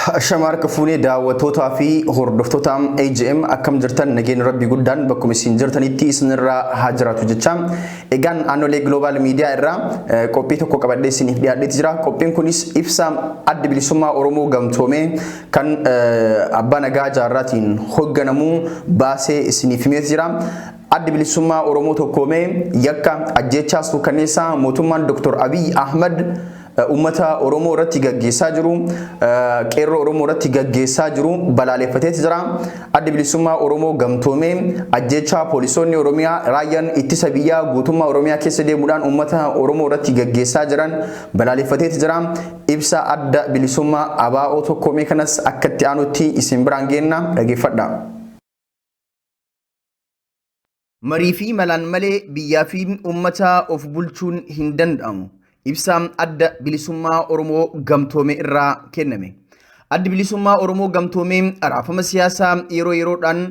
Shamarka fuunee daawwattootaa fi hordoftoota AGM akkam jirtan nageen rabbi guddaan bakkuma isin jirtanitti isinirraa haa jiraatu jecha. Egaan aannolee Global Media irraa qophii tokko qabadhee isiniif dhiyaadheeti jira. Qophiin kunis ibsa adda bilisummaa Oromoo gamtoomee kan abbaa nagaa jaarraatiin hoogganamu baasee isiniif himeeti jira. Adda bilisummaa Oromoo tokkoomee yakka ajjeechaa suukanneessaa mootummaan Dr. Abiy Ahmed ummata Oromoo irratti gaggeessaa jiru qeerroo Oromoo irratti gaggeessaa jiru balaaleffateeti jira. Adda bilisummaa Oromoo gamtoomee ajjeechaa poolisoonni Oromiyaa raayyaan ittisa biyyaa guutummaa Oromiyaa keessa deemuudhaan ummata Oromoo irratti gaggeessaa jiran balaaleffateeti jira. Ibsa adda bilisummaa ABO tokkoomee kanas akka itti aanutti isin biraan geenna dhageeffadha. Marii fi malaan malee biyyaa fi ummata of bulchuun hin danda'amu. Ibsa adda bilisummaa Oromoo gamtoomee irraa kenname. Adda bilisummaa Oromoo gamtoomee raafama siyaasaa yeroo yeroodhaan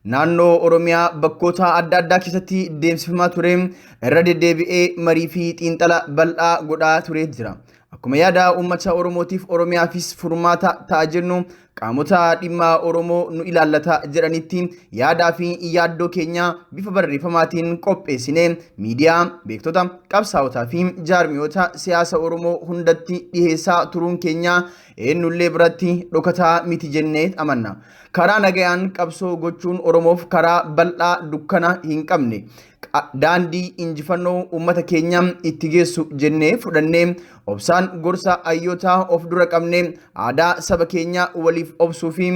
naannoo Oromiyaa bakkoota adda addaa keessatti deemsifamaa ture irra deddeebi'ee marii fi xiinxala bal'aa godhaa ture jira. Akkuma yaada uummata Oromootiif Oromiyaafis furmaata ta'a jennu qaamota dhimma Oromoo nu ilaallata jedhanitti yaadaa fi yaaddoo keenya bifa barreeffamaatiin qopheessinee miidiyaa beektota qabsaa'otaa fi jaarmiyoota siyaasa Oromoo hundatti dhiheessaa turuun keenya eenyullee biratti dhokataa miti jennee amanna. Karaa nagayaan qabsoo gochuun Oromoof karaa bal'aa dukkana hin qabne daandii injifannoo uummata keenya itti geessu jennee fudhannee obsaan gorsa hayyoota of dura qabnee aadaa saba keenya waliif obsuu fi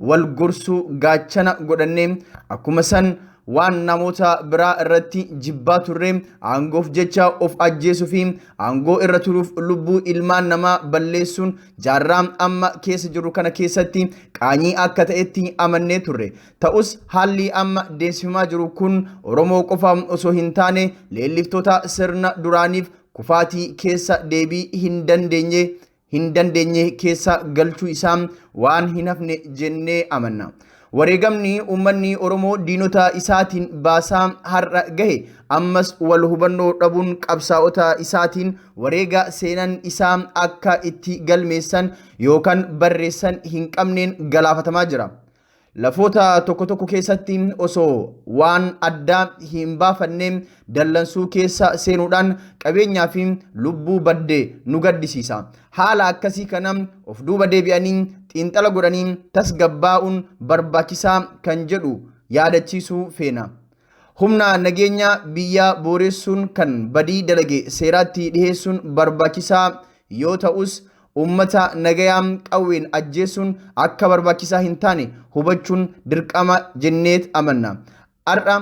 wal gorsuu gaachana godhannee akkuma san waan namoota biraa irratti jibbaa turre aangoof jecha of ajjeesuu fi aangoo irra turuuf lubbuu ilmaan namaa balleessuun jaarraa amma keessa jiru kana keessatti qaanyii akka ta'etti amannee turre. Ta'us haalli amma deemsifamaa jiru kun Oromoo qofaaf osoo hin taane leelliftoota sirna duraaniif kufaatii keessa deebii hin dandeenye keessa galchuu isaa waan hin hafne jennee amanna. Wareegamni uummanni Oromoo diinota isaatiin baasaa har'a gahe ammas wal hubannoo dhabuun qabsaa'ota isaatiin wareega seenan isaa akka itti galmeessan yookaan barreessan hin qabneen galaafatamaa jira. Lafoota tokko tokko keessatti osoo waan addaa hin baafannee dallansuu keessa seenuudhaan qabeenyaa fi lubbuu baddee nu gaddisiisa. Haala akkasii kana of duuba deebi'anii xiinxala godhanii tasgabbaa'uun barbaachisaa kan jedhu yaadachiisuu feena. Humna nageenya biyyaa booressuun kan badii dalage seeraatti dhiheessuun barbaachisaa yoo ta'us ummata nagayaa qawween ajjeesuun akka barbaachisaa hin taane hubachuun dirqama jenneet amanna. Har'a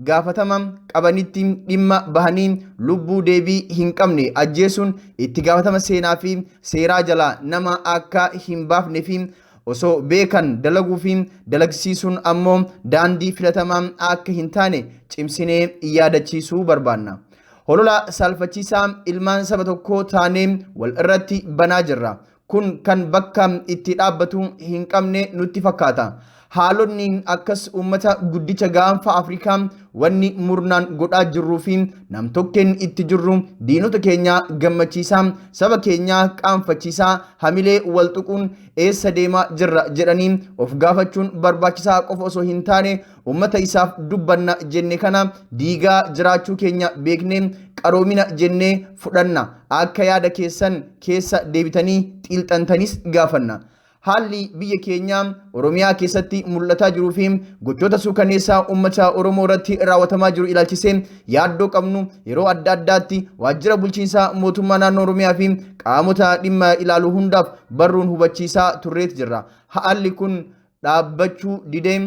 gaafatama qabanitti dhimma bahanii lubbuu deebii hin qabne ajjeesuun itti gaafatama seenaa fi seeraa jalaa nama akka hin baafne fi osoo beekan dalaguu fi dalagsiisuun ammoo daandii filatamaa akka hin taane cimsinee yaadachiisuu barbaanna. Holola salphachiisaa ilmaan saba tokkoo taanee wal irratti banaa jirra. Kun kan bakka itti dhaabbatu hin qabne nutti fakkaata. Haalonni akkas uummata guddicha gaanfa Afrikaa wanni murnaan godhaa jirruu fi namtokkeen itti jirru diinota keenya gammachiisaa saba keenya qaanfachiisaa hamilee wal tuquun eessa deemaa jirra jedhanii of gaafachuun barbaachisaa qofa osoo hin taane uummata isaaf dubbanna jenne kana diigaa jiraachuu keenya beeknee qaroomina jennee fudhanna akka yaada keessan keessa deebitanii xiilxantanis gaafanna. Haalli biyya keenya Oromiyaa keessatti mul'ataa jiruu fi gochoota suukaneessaa uummata Oromoo irratti raawwatamaa jiru ilaalchisee yaaddoo qabnu yeroo adda addaatti waajjira bulchiinsaa mootummaa naannoo Oromiyaa fi qaamota dhimma ilaalu hundaaf barruun hubachiisaa turreet jirra. Haalli kun dhaabbachuu didee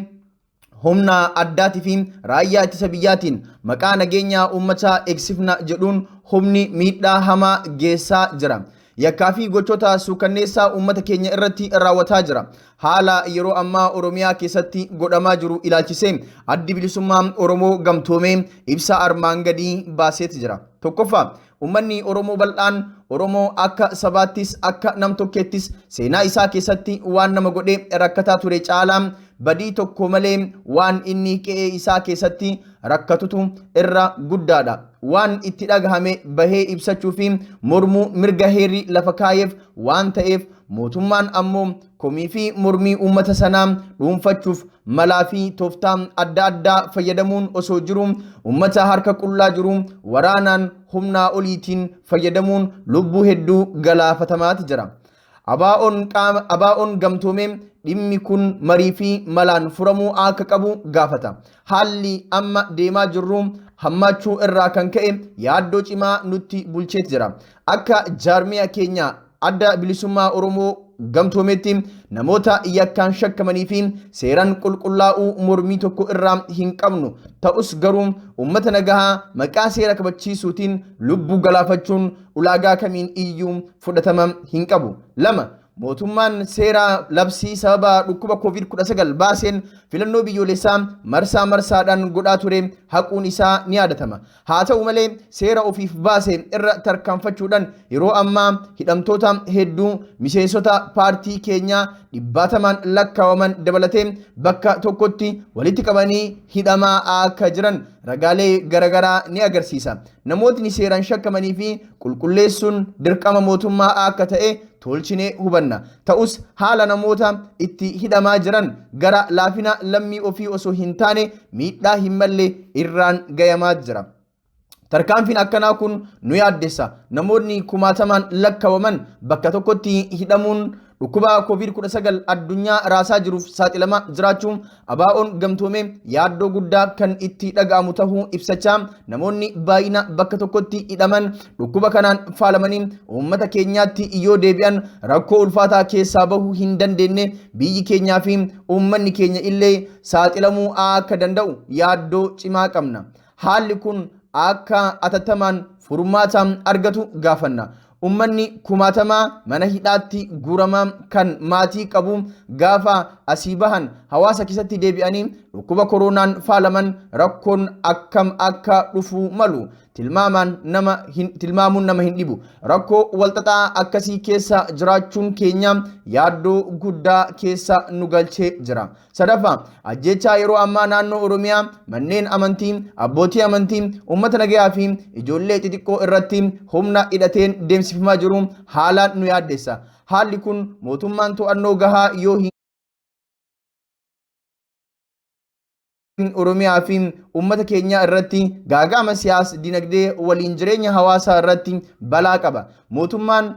humna addaatii fi raayyaa ittisa biyyaatiin maqaa nageenya uummataa eegsifna jedhuun humni miidhaa hamaa geessaa jira. Yakkaa fi gochoota suukanneessaa uummata keenya irratti raawwataa jira. Haala yeroo ammaa Oromiyaa keessatti godhamaa jiru ilaalchisee addi bilisummaa Oromoo gamtoomee ibsa armaan gadii baaseet jira. Tokkoffaa uummanni Oromoo bal'aan Oromoo akka sabaattis akka nam-tokkeettis seenaa isaa keessatti waan nama godhee rakkataa ture caalaa badii tokko malee waan inni qe'ee isaa keessatti rakkatutu irra guddaadha. Waan itti dhagahame bahee ibsachuu fi mormuu mirga heerri lafa kaayeef waan ta'eef mootummaan ammoo komii fi mormii uummata sanaa dhuunfachuuf malaa fi tooftaa adda addaa fayyadamuun osoo jiru uummata harka qullaa jiru waraanaan humnaa oliitiin fayyadamuun lubbuu hedduu galaafatamaa jira. Abaa'oon gamtoomee dhimmi kun marii fi malaan furamuu akka qabu gaafata. Haalli amma deemaa jirru hammaachuu irraa kan ka'e yaaddoo cimaa nutti bulcheet jira. Akka jaarmiyaa keenya adda bilisummaa Oromoo gamtoomeetti namoota yakkaan shakkamanii fi seeraan qulqullaa'uu mormii tokko irraa hin qabnu. Ta'us garuu uummata nagahaa maqaa seera kabachiisuutiin lubbuu galaafachuun ulaagaa kamiin iyyuu fudhatama hin qabu. 2. mootummaan seera labsii sababa dhukkuba COVID-19 baaseen filannoo biyyoolessaa marsaa marsaadhaan godhaa ture haquun isaa ni yaadatama. Haa ta'u malee seera ofiif baase irra tarkaanfachuudhaan yeroo ammaa hidhamtoota hedduu miseensota paartii keenyaa dhibbatamaan lakkaawaman dabalatee bakka tokkotti walitti qabanii hidhamaa akka jiran ragaalee garagaraa ni agarsiisa. Namootni seeraan shakkamanii fi qulqulleessuun dirqama mootummaa akka ta'e tolchine hubanna. Ta'us haala namoota itti hidhamaa jiran gara laafina lammii ofii osoo hin taane miidhaa hin malle irraan gayamaa jira. Tarkaanfiin akkanaa kun nu yaaddessa. Namoonni kumaatamaan lakkaawaman bakka tokkotti hidhamuun dhukkuba COVID-19 addunyaa raasaa jiruuf saaxilamaa jiraachuun abaa'oon gamtoomee yaaddoo guddaa kan itti dhaga'amu tahuu ibsachaa namoonni baay'ina bakka tokkotti hidhaman dhukkuba kanaan faalamanii uummata keenyaatti yoo deebi'an rakkoo ulfaataa keessaa bahuu hin dandeenye biyyi keenyaa fi uummanni keenya illee saaxilamuu akka danda'u yaaddoo cimaa qabna. Haalli kun akka atattamaan furmaata argatu gaafanna. Uummanni kumaatamaa mana hidhaatti guuramaa kan maatii qabu gaafa asii bahan hawaasa keessatti deebi'anii dhukkuba koronaan faalaman rakkoon akkam akka dhufuu malu tilmaamuun nama hin dhibu. Rakkoo walxaxaa akkasii keessa jiraachuun keenya yaaddoo guddaa keessa nu galchee jira. 3. ajjechaa yeroo ammaa naannoo Oromiyaa manneen amantii, abbootii amantii, uummata nagayaa fi ijoollee xixiqqoo irratti humna hidhateen deemsifamaa jiru haalaan nu yaaddessa. Haalli kun mootummaan to'annoo gahaa yoo hin Oromiyaa fi uummata keenya irratti gaaga'ama siyaas dinagdee waliin jireenya hawaasaa irratti balaa qaba. Mootummaan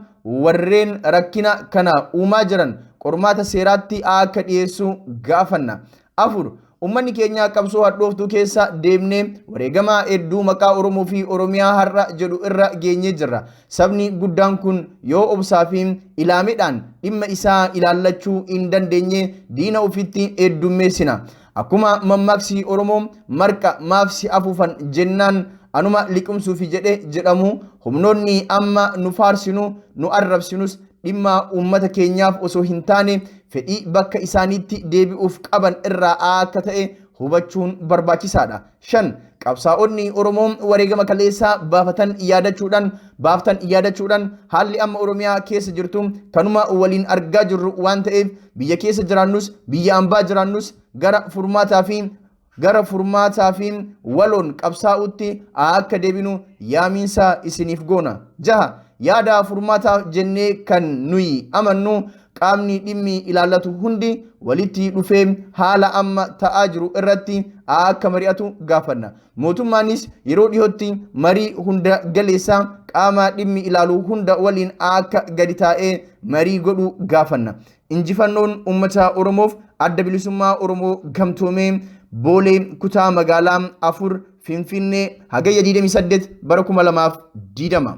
warreen rakkina kana uumaa jiran qormaata seeraatti akka dhiyeessu gaafanna. 4. Uummanni keenya qabsoo hadhooftuu keessa deemnee wareegama hedduu maqaa Oromoo fi Oromiyaa har'a jedhu irra geenyee jirra. Sabni guddaan kun yoo obsaa fi ilaameedhaan dhimma isaa ilaallachuu hin dandeenye diina ofitti heddummeessina. Akkuma mammaaksi Oromoo marqa maafsi afuufan jennaan anuma liqimsuufi jedhamu humnoonni amma nu faarsinu nu arrabsinus dhimma uummata keenyaaf osoo hin taane fedhii bakka isaaniitti deebi'uuf qaban irraa akka ta'e hubachuun barbaachisaadha. 5. qabsaa'onni Oromoo wareegama kaleessaa baaftan yaadachuudhaan haalli amma Oromiyaa keessa jirtu kanuma waliin argaa jirru waan ta'eef biyya keessa jiraannus biyya ambaa jiraannus gara furmaataa fi waloon qabsaa'utti akka deebinu yaamiinsa isiniif goona. 6. yaada furmaataa jennee kan nuyi amannu qaamni dhimmi ilaallatu hundi walitti dhufee haala amma ta'aa jiru irratti akka mari'atu gaafanna. Mootummaanis yeroo dhiyootti marii hunda galeessaa qaama dhimmi ilaalu hunda waliin akka gadi taa'ee marii godhu gaafanna. Injifannoon uummata Oromoof adda bilisummaa Oromoo gamtoomee Boolee kutaa magaalaa 4 Finfinnee hagayya 28 bara 2020.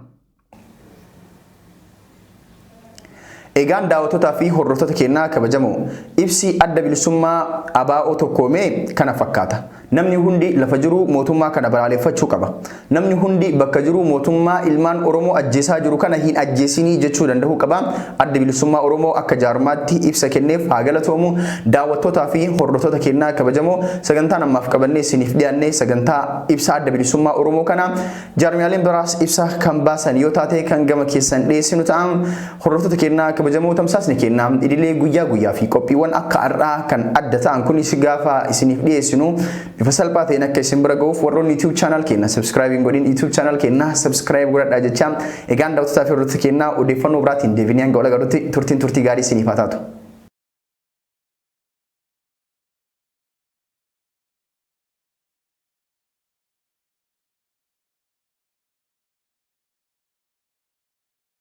Egaan daawwattoota fi hordoftoota keenyaa kabajamoo ibsi adda bilisummaa ABO tokkoomee kana fakkaata. Namni hundi lafa jiru mootummaa kana balaaleffachuu qaba. Namni hundi bakka jiru mootummaa ilmaan Oromoo ajjeesaa jiru kana hin ajjeesinii jechuu danda'uu qaba. Adda bilisummaa Oromoo akka jaarmaatti ibsa kenneef haa galatoomu. Daawwattootaa fi hordoftoota keenyaa kabajamoo sagantaa namaaf qabannee isiniif dhiyaannee sagantaa ibsa adda bilisummaa Oromoo kana jaarmiyaaleen biraas ibsa kan baasan yoo taate kan gama keessan dhiyeessinu ta'an hordoftoota keenyaa kabajamoo tamsaasni kennaa idilee guyyaa fi qophiiwwan akka har'aa kan adda ta'an kunis gaafa isiniif dhiyeessinu bifa salphaa ta'een akka isin bira ga'uuf warroonni YouTube channel keenya subscribe godhin YouTube channel keenya subscribe godhadhaa jecha egaan daawwattootaaf irratti kennaa odeeffannoo biraatiin deebinee hanga wal agarrutti turtii gaarii isiniif haa taatu.